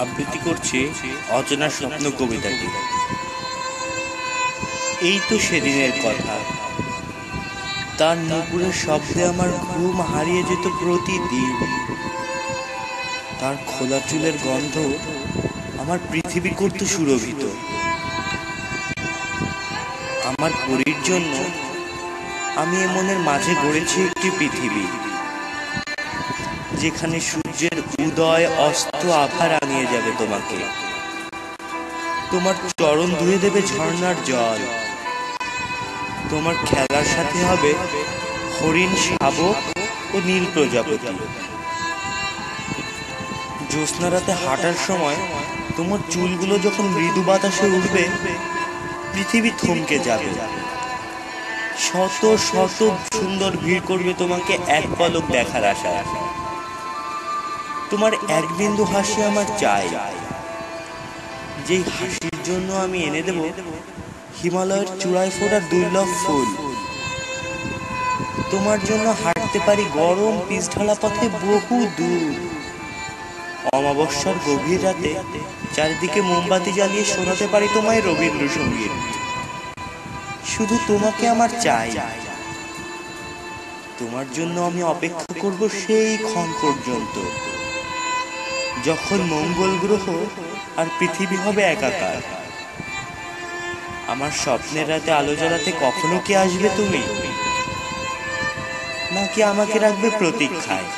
আবৃত্তি করছে অচেনা স্বপ্ন কবিতাটি। এই তো সেদিনের কথা, তার নুপুরের শব্দে আমার ঘুম হারিয়ে যেত প্রতিদিন। তার খোলা চুলের গন্ধ আমার পৃথিবী করত সুরভিত। আমার পরীর জন্য আমি এ মনের মাঝে গড়েছি একটি পৃথিবী, যেখানে সূর্যের উদয় অস্ত আভা রাঙিয়ে যাবে তোমাকে। তোমার চরণ ধুয়ে দেবে ঝর্ণার জল, তোমার খেলার সাথে হবে হরিণ, শাবক ও নীল প্রজাপতি। জ্যোৎস্না রাতে হাঁটার সময় তোমার চুলগুলো যখন মৃদু বাতাসে উঠবে, পৃথিবী থমকে যাবে। শত শত সুন্দর ভিড় করবে তোমাকে এক পলক দেখার আশায়। তোমার এক বিন্দু হাসি আমার চাই, যেই হাসির জন্য আমি এনে দেব হিমালয়ের চূড়ায় ফোটা দুর্লভ ফুল। তোমার জন্য হাঁটতে পারি গরম পিচঢালা পথে বহু দূর। অমাবস্যার গভীর রাতে চারিদিকে মোমবাতি জ্বালিয়ে শোনাতে পারি তোমায় রবীন্দ্রসঙ্গীত। শুধু তোমাকে আমার চাই, তোমার জন্য আমি অপেক্ষা করব সেই ক্ষণ পর্যন্ত, যখন মঙ্গল গ্রহ আর পৃথিবী হবে একাকার। আমার স্বপ্নের রাতে আলো জ্বালাতে কখনো কি আসবে তুমি, নাকি আমাকে রাখবে প্রতীক্ষায়?